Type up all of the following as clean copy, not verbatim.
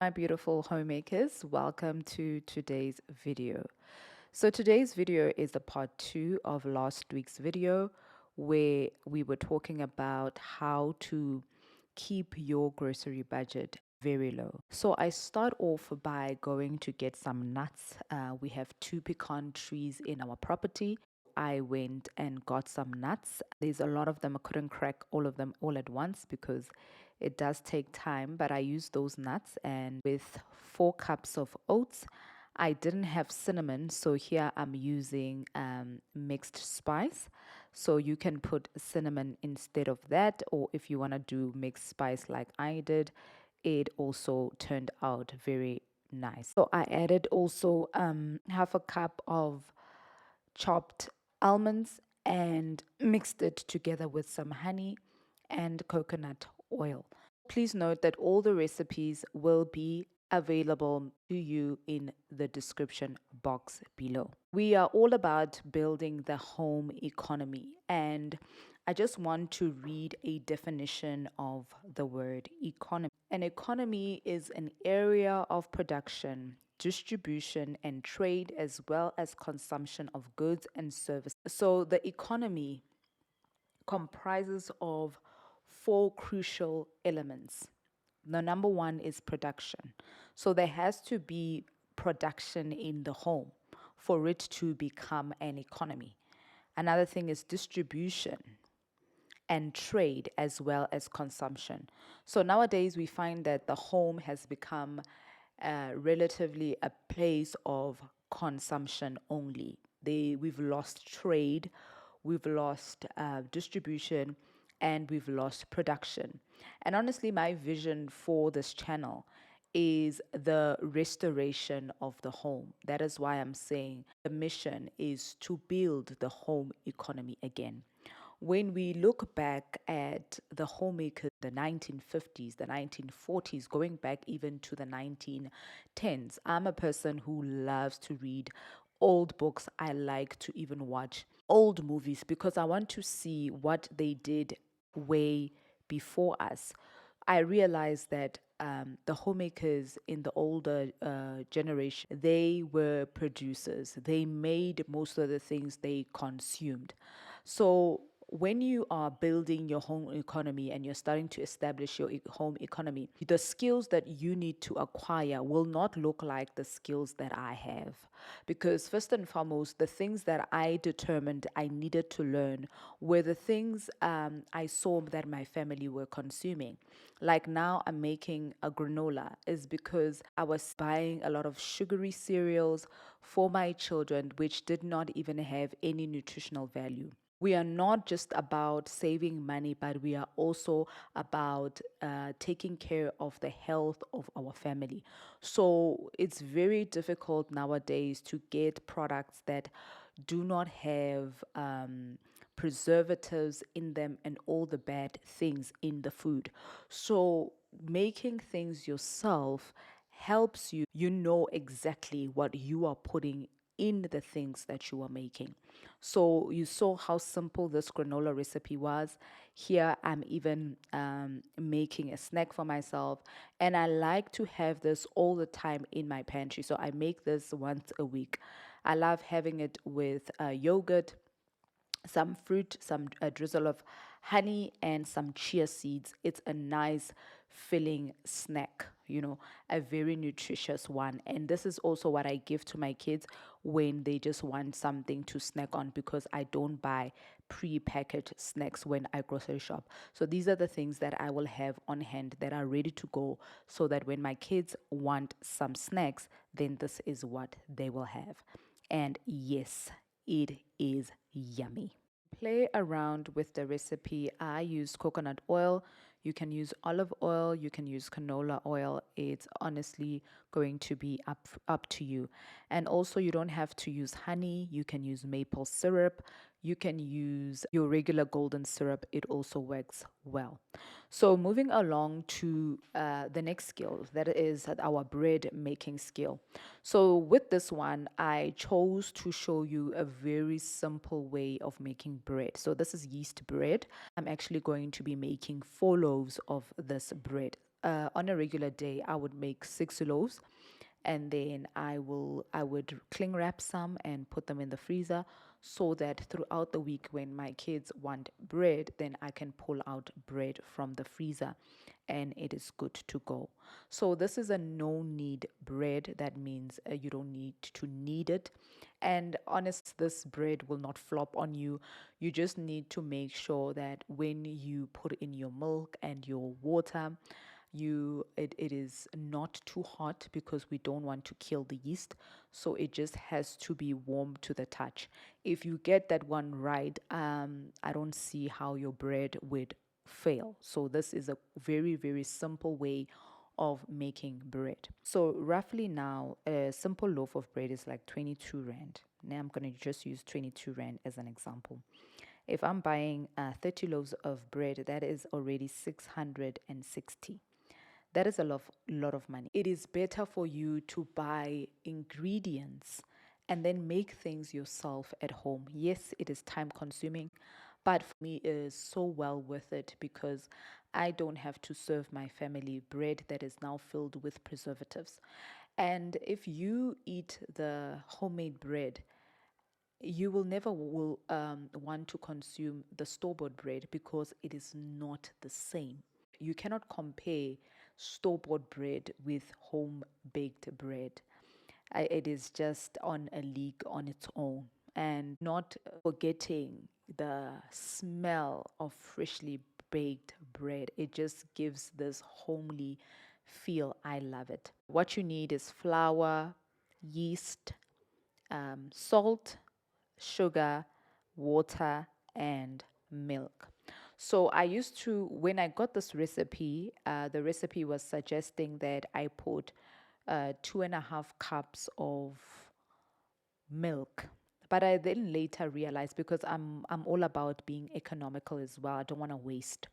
my beautiful homemakers. Welcome to today's video. So today's video is the part 2 of last week's video where we were talking about how to keep your grocery budget very low. So I start off by going to get some nuts. We have 2 pecan trees in our property. I went and got some nuts. There's a lot of them. I couldn't crack all of them all at once because it does take time, but I used those nuts and with 4 cups of oats. I didn't have cinnamon, so here I'm using mixed spice. So you can put cinnamon instead of that, or if you want to do mixed spice like I did, it also turned out very nice. So I added also half a cup of chopped almonds and mixed it together with some honey and coconut oil. Please note that all the recipes will be available to you in the description box below. We are all about building the home economy, and I just want to read a definition of the word economy. An economy is an area of production, distribution, and trade, as well as consumption of goods and services. So the economy comprises of 4 crucial elements. The number one is production. So there has to be production in the home for it to become an economy. Another thing is distribution and trade as well as consumption. So nowadays we find that the home has become relatively a place of consumption only. We've lost trade, we've lost distribution, and we've lost production. And honestly, my vision for this channel is the restoration of the home. That is why I'm saying the mission is to build the home economy again. When we look back at the homemakers, the 1950s, the 1940s, going back even to the 1910s, I'm a person who loves to read old books. I like to even watch old movies because I want to see what they did way before us. I realized that the homemakers in the older generation, they were producers. They made most of the things they consumed. So when you are building your home economy and you're starting to establish your home economy, the skills that you need to acquire will not look like the skills that I have. Because first and foremost, the things that I determined I needed to learn were the things I saw that my family were consuming. Like now I'm making a granola is because I was buying a lot of sugary cereals for my children, which did not even have any nutritional value. We are not just about saving money, but we are also about taking care of the health of our family. So it's very difficult nowadays to get products that do not have preservatives in them and all the bad things in the food. So making things yourself helps you, you know exactly what you are putting in the things that you are making. So you saw how simple this granola recipe was. Here I'm even making a snack for myself, and I like to have this all the time in my pantry. So I make this once a week. I love having it with yogurt, some fruit, some a drizzle of honey, and some chia seeds. It's a nice filling snack, a very nutritious one. And this is also what I give to my kids when they just want something to snack on, because I don't buy pre-packaged snacks when I grocery shop. So these are the things that I will have on hand that are ready to go, so that when my kids want some snacks, then this is what they will have. And yes, it is yummy. Play around with the recipe. I use coconut oil. You can use olive oil. You can use canola oil. It's honestly going to be up to you. And also, you don't have to use honey. You can use maple syrup. You can use your regular golden syrup. It also works well. So moving along to the next skill, that is our bread making skill. So with this one, I chose to show you a very simple way of making bread. So this is yeast bread. I'm actually going to be making 4 loaves of this bread. on a regular day, I would make 6 loaves, and then I would cling wrap some and put them in the freezer, so that throughout the week when my kids want bread, then I can pull out bread from the freezer and it is good to go. So this is a no knead bread. That means you don't need to knead it. And honest, this bread will not flop on you. You just need to make sure that when you put in your milk and your water, it is not too hot, because we don't want to kill the yeast. So it just has to be warm to the touch. If you get that one right, I don't see how your bread would fail. So this is a very, very simple way of making bread. So roughly now, a simple loaf of bread is like 22 rand. Now I'm going to just use 22 rand as an example. If I'm buying 30 loaves of bread, that is already 660. That is a lot of money. It is better for you to buy ingredients and then make things yourself at home. Yes, it is time consuming, but for me it is so well worth it, because I don't have to serve my family bread that is now filled with preservatives. And if you eat the homemade bread, you will never will want to consume the store-bought bread, because it is not the same. You cannot compare store-bought bread with home baked bread. It is just on a league on its own. And not forgetting the smell of freshly baked bread, it just gives this homely feel. I love it. What you need is flour, yeast, salt, sugar, water, and milk. So I used to, when I got this recipe, the recipe was suggesting that I put 2.5 cups of milk. But I then later realized, because I'm all about being economical as well, I don't want to waste.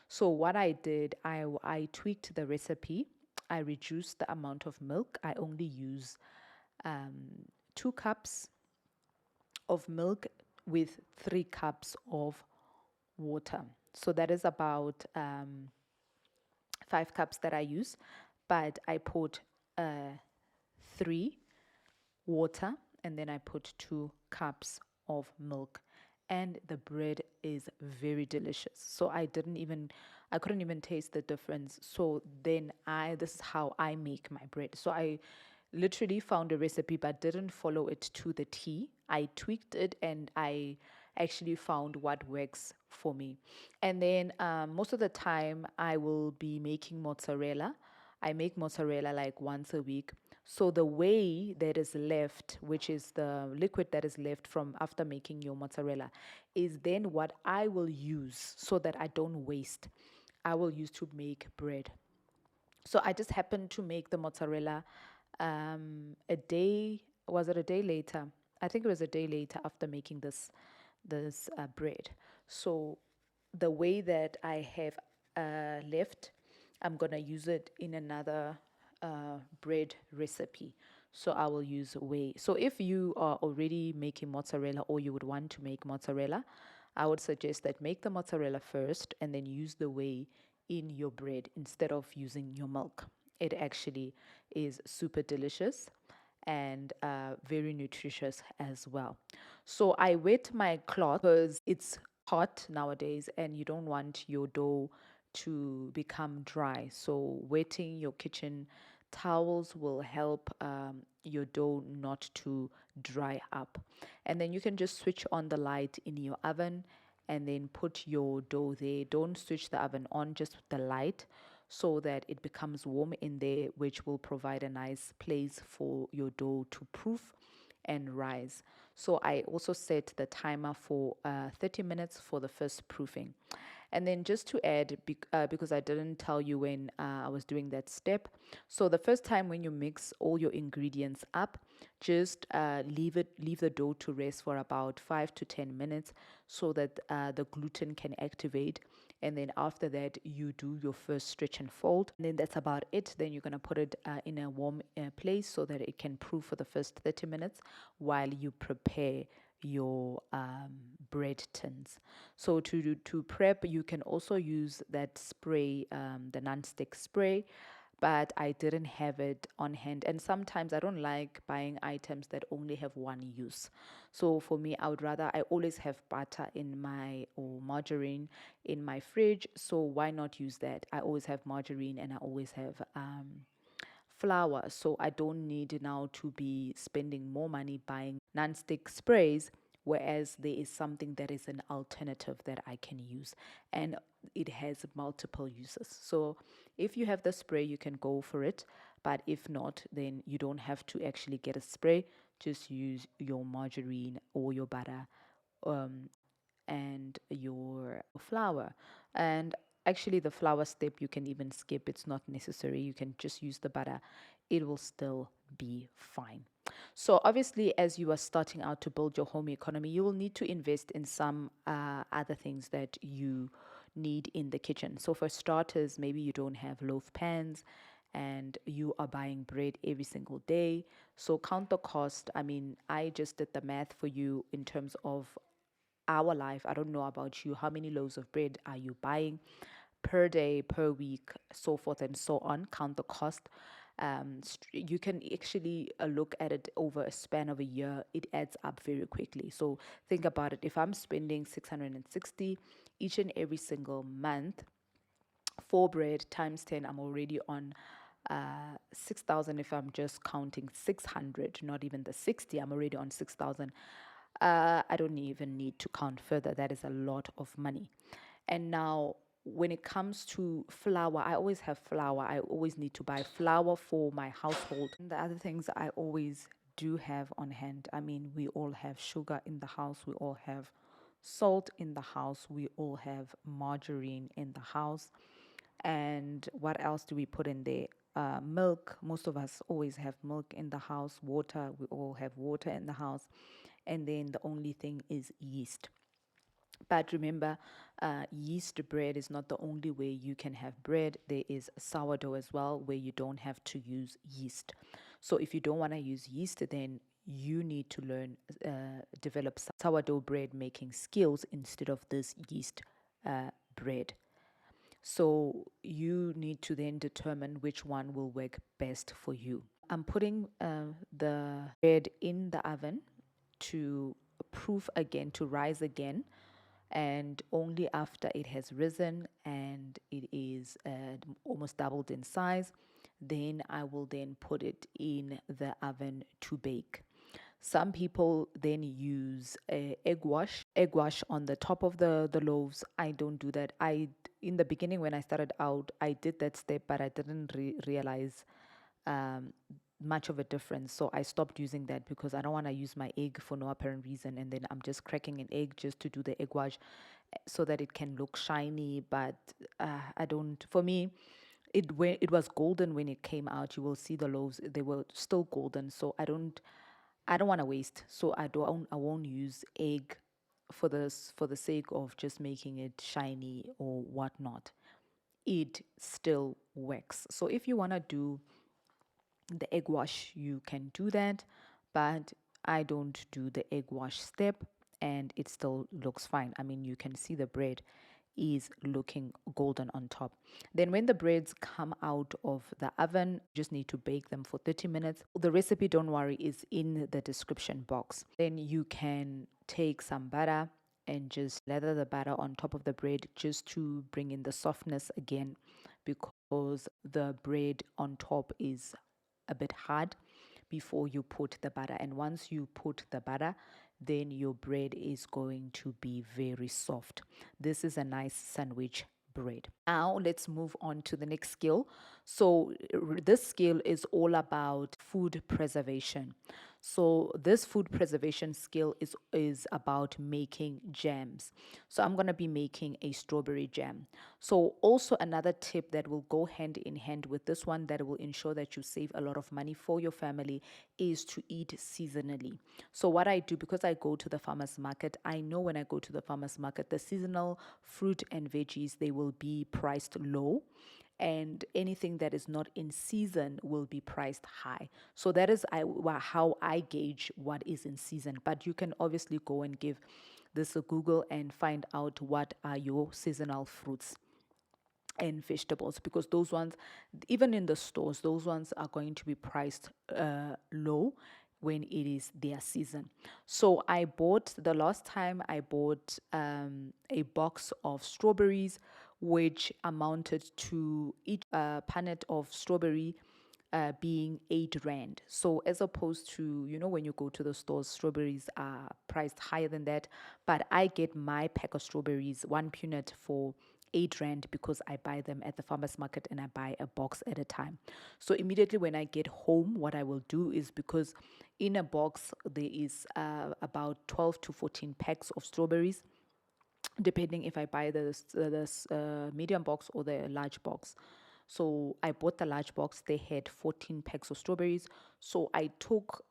So what I did, I tweaked the recipe. I reduced the amount of milk. I only use 2 cups of milk with 3 cups of water. So that is about 5 cups that I use, but I put three water, and then I put 2 cups of milk, and the bread is very delicious. So I couldn't even taste the difference. So then this is how I make my bread. So I literally found a recipe but didn't follow it to the T. I tweaked it and I actually found what works for me. And then most of the time I will be making mozzarella. I make mozzarella like once a week. So the whey that is left, which is the liquid that is left from after making your mozzarella, is then what I will use so that I don't waste. I will use to make bread. So I just happened to make the mozzarella a day. Was it a day later? I think it was a day later after making this bread. So the way that I have left, I'm gonna use it in another bread recipe. So I will use whey. So if you are already making mozzarella, or you would want to make mozzarella, I would suggest that make the mozzarella first and then use the whey in your bread instead of using your milk. It actually is super delicious and very nutritious as well. So I wet my cloth because it's hot nowadays and you don't want your dough to become dry. So wetting your kitchen towels will help your dough not to dry up. And then you can just switch on the light in your oven and then put your dough there. Don't switch the oven on, just the light, so that it becomes warm in there, which will provide a nice place for your dough to proof and rise. So I also set the timer for 30 minutes for the first proofing. And then just to add, because I didn't tell you when I was doing that step. So the first time when you mix all your ingredients up, just leave the dough to rest for about 5 to 10 minutes, so that the gluten can activate. And then after that, you do your first stretch and fold. And then that's about it. Then you're going to put it in a warm place so that it can proof for the first 30 minutes while you prepare your bread tins. So to prep, you can also use that spray, the non-stick spray, but I didn't have it on hand. And sometimes I don't like buying items that only have one use. So for me, I always have butter in my, or margarine in my fridge. So why not use that? I always have margarine and I always have flour. So I don't need now to be spending more money buying non-stick sprays, whereas there is something that is an alternative that I can use, and it has multiple uses. So if you have the spray, you can go for it, but if not, then you don't have to actually get a spray. Just use your margarine or your butter, um, and your flour. And actually, the flour step you can even skip, it's not necessary. You can just use the butter, it will still be fine. So, obviously, as you are starting out to build your home economy, you will need to invest in some other things that you need in the kitchen. So, for starters, maybe you don't have loaf pans and you are buying bread every single day. So, count the cost. I mean, I just did the math for you in terms of our life. I don't know about you. How many loaves of bread are you buying per day, per week, so forth and so on? Count the cost. You can actually look at it over a span of a year. It adds up very quickly. So think about it. If I'm spending 660 each and every single month for bread times 10, I'm already on 6,000. If I'm just counting 600, not even the 60, I'm already on 6,000. I don't even need to count further. That is a lot of money. And now, when it comes to flour, I always have flour. I always need to buy flour for my household. And the other things I always do have on hand. I mean, we all have sugar in the house, we all have salt in the house, we all have margarine in the house. And what else do we put in there? Milk. Most of us always have milk in the house. Water. We all have water in the house. And then the only thing is yeast. But remember, yeast bread is not the only way you can have bread. There is sourdough as well, where you don't have to use yeast. So if you don't want to use yeast, then you need to learn, develop sourdough bread making skills instead of this yeast bread. So you need to then determine which one will work best for you. I'm putting the bread in the oven to proof again, to rise again. And only after it has risen and it is almost doubled in size, then I will then put it in the oven to bake. Some people then use egg wash on the top of the loaves. I don't do that. In the beginning when I started out, I did that step, but I didn't realize um, much of a difference. So I stopped using that because I don't want to use my egg for no apparent reason. And then I'm just cracking an egg just to do the egg wash so that it can look shiny. But I don't, for me, it was golden when it came out. You will see the loaves, they were still golden. So I don't want to waste. So I won't use egg for the sake of just making it shiny or whatnot. It still works. So if you want to do the egg wash, you can do that, but I don't do the egg wash step and it still looks fine. I mean, you can see the bread is looking golden on top. Then when the breads come out of the oven, you just need to bake them for 30 minutes. The recipe, don't worry, is in the description box. Then you can take some butter and just lather the butter on top of the bread just to bring in the softness again, because the bread on top is a bit hard before you put the butter. And once you put the butter, then your bread is going to be very soft. This is a nice sandwich bread. Now let's move on to the next skill. So this skill is all about food preservation. So this food preservation skill is about making jams. So I'm going to be making a strawberry jam. So also another tip that will go hand in hand with this one that will ensure that you save a lot of money for your family is to eat seasonally. So what I do, because I go to the farmers market, I know when I go to the farmers market, the seasonal fruit and veggies, they will be priced low and anything that is not in season will be priced high. So that is how I gauge what is in season. But you can obviously go and give this a Google and find out what are your seasonal fruits and vegetables, because those ones, even in the stores, those ones are going to be priced low when it is their season. So the last time I bought a box of strawberries, which amounted to each punnet of strawberry being 8 rand. So as opposed to, when you go to the stores, strawberries are priced higher than that. But I get my pack of strawberries, one punnet, for 8 rand, because I buy them at the farmer's market and I buy a box at a time. So immediately when I get home, what I will do is, because in a box there is about 12 to 14 packs of strawberries, depending if I buy the medium box or the large box. So I bought the large box. They had 14 packs of strawberries. So I took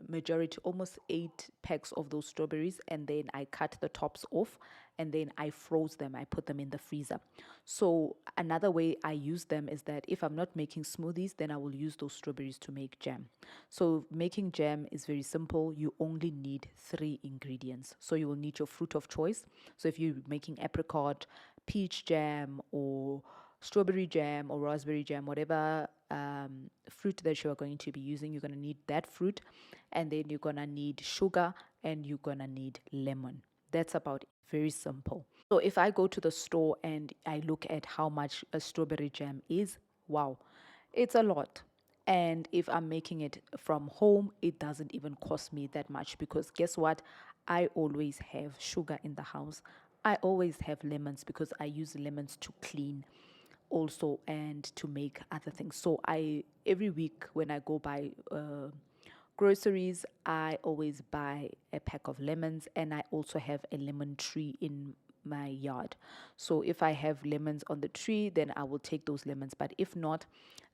majority, almost 8 packs of those strawberries, and then I cut the tops off, and then I froze them. I put them in the freezer. So another way I use them is that if I'm not making smoothies, then I will use those strawberries to make jam. So making jam is very simple. You only need 3 ingredients. So you will need your fruit of choice. So if you're making apricot, peach jam, or strawberry jam or raspberry jam, whatever fruit that you are going to be using, you're going to need that fruit, and then you're going to need sugar, and you're going to need lemon. That's about it. Very simple. So if I go to the store and I look at how much a strawberry jam is, wow, it's a lot. And if I'm making it from home, it doesn't even cost me that much, because guess what? I always have sugar in the house. I always have lemons, because I use lemons to clean also and to make other things. So every week when I go buy groceries, I always buy a pack of lemons, and I also have a lemon tree in my yard. So if I have lemons on the tree, then I will take those lemons. But if not,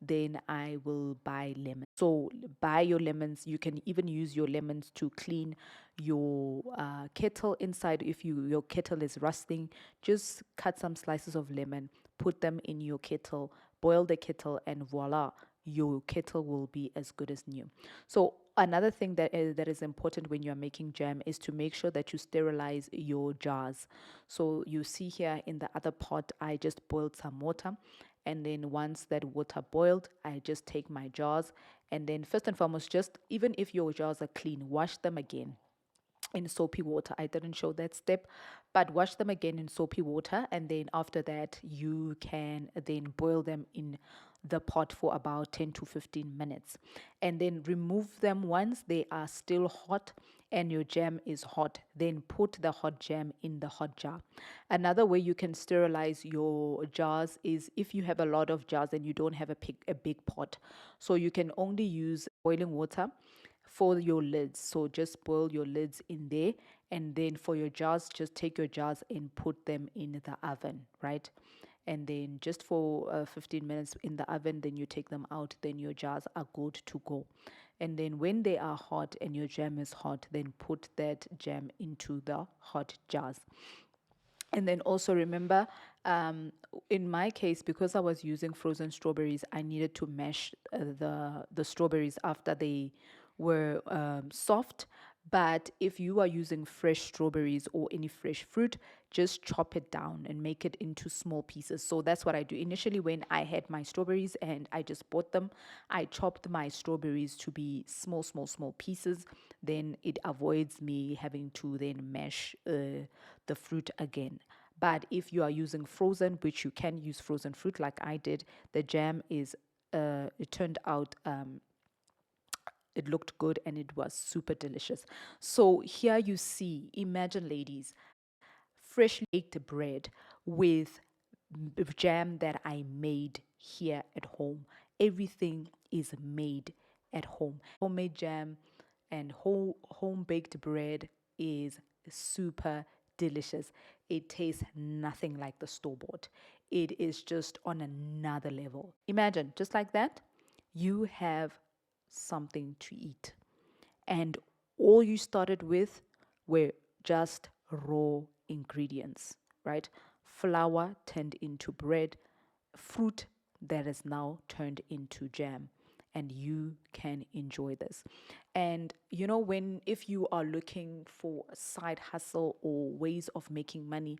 then I will buy lemons. So buy your lemons. You can even use your lemons to clean your kettle inside. If your kettle is rusting, just cut some slices of lemon, put them in your kettle, boil the kettle, and voila, your kettle will be as good as new. So another thing that is important when you're making jam is to make sure that you sterilize your jars. So you see here in the other pot, I just boiled some water, and then once that water boiled, I just take my jars, and then first and foremost, just even if your jars are clean, wash them again in soapy water. I didn't show that step, but wash them again in soapy water, and then after that you can then boil them in the pot for about 10 to 15 minutes, and then remove them once they are still hot and your jam is hot. Then put the hot jam in the hot jar. Another way you can sterilize your jars is if you have a lot of jars and you don't have a big pot, so you can only use boiling water for your lids. So just boil your lids in there, and then for your jars, just take your jars and put them in the oven, right? And then just for 15 minutes in the oven, then you take them out, then your jars are good to go. And then when they are hot and your jam is hot, then put that jam into the hot jars. And then also remember, in my case, because I was using frozen strawberries, I needed to mash the strawberries after they were soft. But if you are using fresh strawberries or any fresh fruit, just chop it down and make it into small pieces. So that's what I do. Initially, when I had my strawberries and I just bought them, I chopped my strawberries to be small, small, small pieces. Then it avoids me having to then mash the fruit again. But if you are using frozen, which you can use frozen fruit like I did, the jam it turned out, it looked good and it was super delicious. So here you see, imagine, ladies, freshly baked bread with jam that I made here at home. Everything is made at home. Homemade jam and home baked bread is super delicious. It tastes nothing like the store bought. It is just on another level. Imagine, just like that, you have something to eat. And all you started with were just raw ingredients, right? Flour turned into bread, fruit that is now turned into jam, and you can enjoy this. And when if you are looking for a side hustle or ways of making money,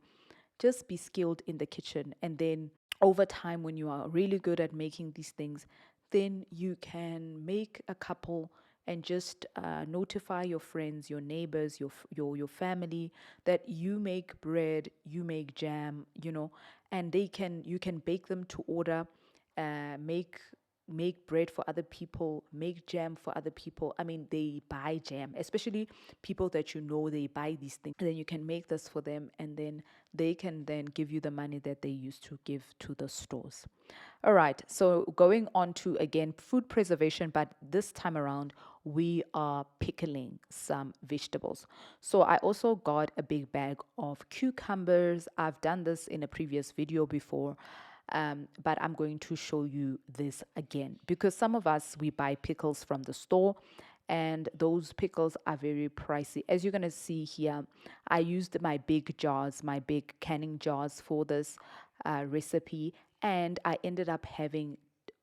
just be skilled in the kitchen, and then over time, when you are really good at making these things, then you can make a couple and just notify your friends, your neighbors, your family that you make bread, you make jam, and you can bake them to order, make bread for other people, make jam for other people. I mean, they buy jam, especially people that they buy these things. And then you can make this for them, and then they can then give you the money that they used to give to the stores. All right, so going on to again food preservation, but this time around we are pickling some vegetables. So I also got a big bag of cucumbers. I've done this in a previous video before. But I'm going to show you this again because some of us, we buy pickles from the store, and those pickles are very pricey. As you're going to see here, I used my big jars, my big canning jars for this recipe, and I ended up having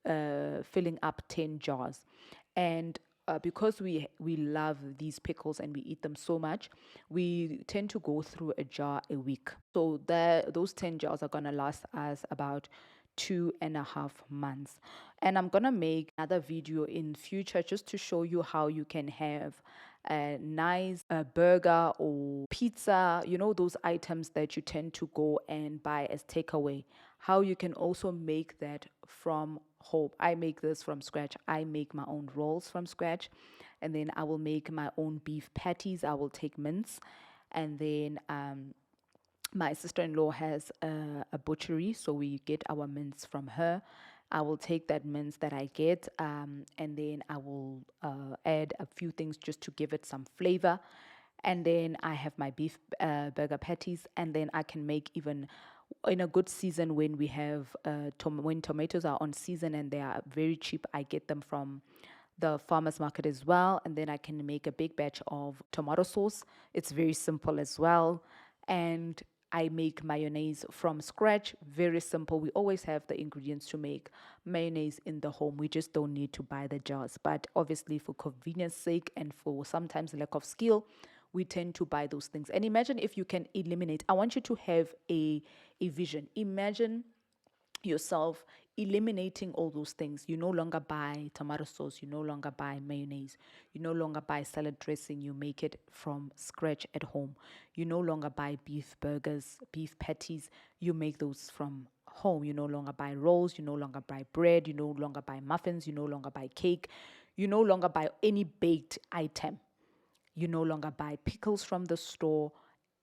filling up 10 jars. And because we love these pickles and we eat them so much, we tend to go through a jar a week. So those 10 jars are gonna last us about 2.5 months. And I'm gonna make another video in future just to show you how you can have a nice burger or pizza, those items that you tend to go and buy as takeaway, how you can also make that from home. I make this from scratch. I make my own rolls from scratch, and then I will make my own beef patties. I will take mince, and then my sister-in-law has a butchery, so we get our mince from her. I will take that mince that I get, and then I will add a few things just to give it some flavor. And then I have my beef burger patties, and then I can make, even in a good season, when we have when tomatoes are on season and they are very cheap, I get them from the farmers market as well, and then I can make a big batch of tomato sauce. It's very simple as well. And I make mayonnaise from scratch, very simple. We always have the ingredients to make mayonnaise in the home. We just don't need to buy the jars, but obviously for convenience sake and for sometimes lack of skill, we tend to buy those things. And imagine if you can eliminate. I want you to have a vision. Imagine yourself eliminating all those things. You no longer buy tomato sauce, you no longer buy mayonnaise, you no longer buy salad dressing, you make it from scratch at home. You no longer buy beef burgers, beef patties, you make those from home. You no longer buy rolls, you no longer buy bread, you no longer buy muffins, you no longer buy cake, you no longer buy any baked item. You no longer buy pickles from the store.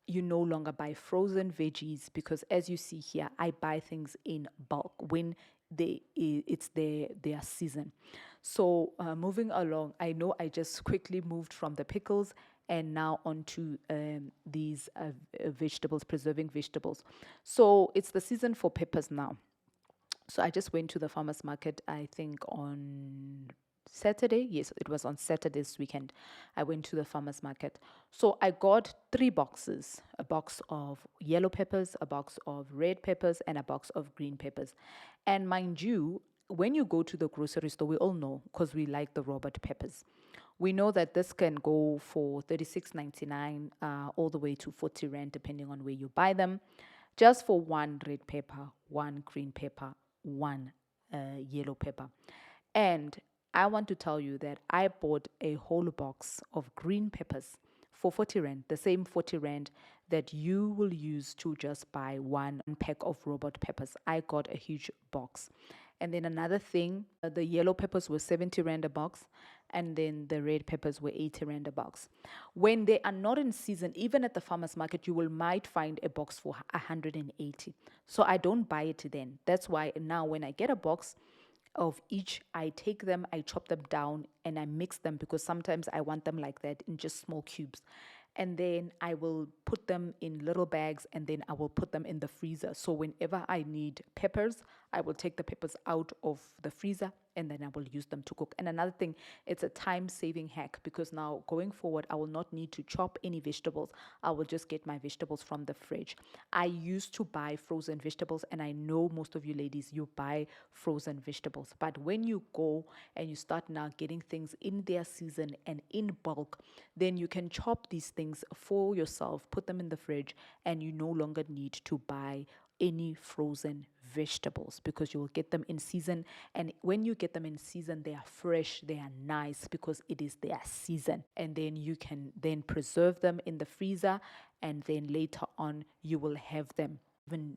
You no longer buy frozen veggies, because as you see here, I buy things in bulk when it's their season. So moving along, I know I just quickly moved from the pickles and now onto these vegetables, preserving vegetables. So it's the season for peppers now. So I just went to the farmers market, I think on Saturday. Yes, it was on Saturday this weekend. I went to the farmers market. So I got 3 boxes, a box of yellow peppers, a box of red peppers, and a box of green peppers. And mind you, when you go to the grocery store, we all know, because we like the Robert peppers. We know that this can go for 36.99 all the way to 40 rand, depending on where you buy them, just for one red pepper, one green pepper, one yellow pepper. And I want to tell you that I bought a whole box of green peppers for 40 rand, the same 40 rand that you will use to just buy one pack of robot peppers. I got a huge box. And then another thing, the yellow peppers were 70 rand a box, and then the red peppers were 80 rand a box. When they are not in season, even at the farmers market, might find a box for 180. So I don't buy it then. That's why now when I get a box of each, I take them, I chop them down, and I mix them, because sometimes I want them like that in just small cubes. And then I will put them in little bags, and then I will put them in the freezer. So whenever I need peppers, I will take the peppers out of the freezer and then I will use them to cook. And another thing, it's a time saving hack, because now going forward, I will not need to chop any vegetables. I will just get my vegetables from the fridge. I used to buy frozen vegetables, and I know most of you ladies, you buy frozen vegetables. But when you go and you start now getting things in their season and in bulk, then you can chop these things for yourself, put them in the fridge, and you no longer need to buy any frozen vegetables, because you will get them in season. And when you get them in season, they are fresh, they are nice, because it is their season. And then you can then preserve them in the freezer, and then later on you will have them. Even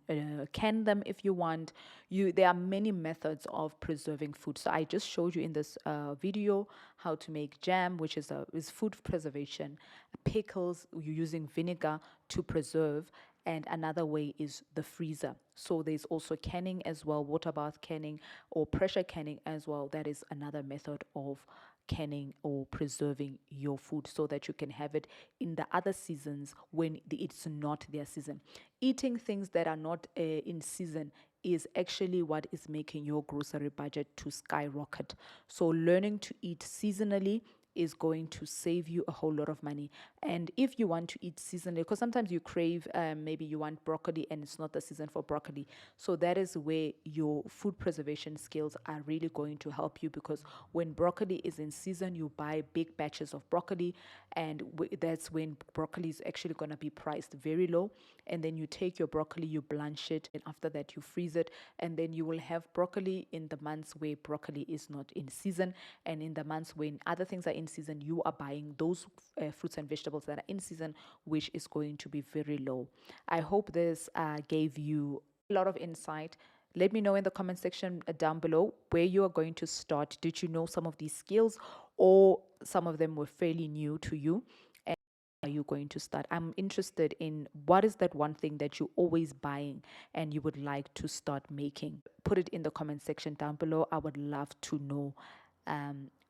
can them if you want. There are many methods of preserving food. So I just showed you in this video how to make jam, which is food preservation. Pickles, you're using vinegar to preserve, and another way is the freezer. So there's also canning as well, water bath canning or pressure canning as well. That is another method of canning or preserving your food, so that you can have it in the other seasons when it's not their season. Eating things that are not in season is actually what is making your grocery budget to skyrocket. So learning to eat seasonally is going to save you a whole lot of money. And if you want to eat seasonally, because sometimes you crave, maybe you want broccoli and it's not the season for broccoli, so that is where your food preservation skills are really going to help you, because when broccoli is in season, you buy big batches of broccoli, and that's when broccoli is actually going to be priced very low. And then you take your broccoli, you blanch it, and after that you freeze it, and then you will have broccoli in the months where broccoli is not in season, and in the months when other things are in season, you are buying those fruits and vegetables that are in season, which is going to be very low. I hope this gave you a lot of insight. Let me know in the comment section down below where you are going to start. Did you know some of these skills, or some of them were fairly new to you? And are you going to start? I'm interested in what is that one thing that you're always buying and you would like to start making. Put it in the comment section down below. I would love to know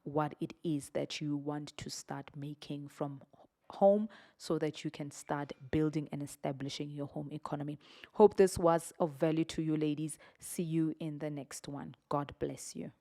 what it is that you want to start making from home, so that you can start building and establishing your home economy. Hope this was of value to you ladies. See you in the next one. God bless you.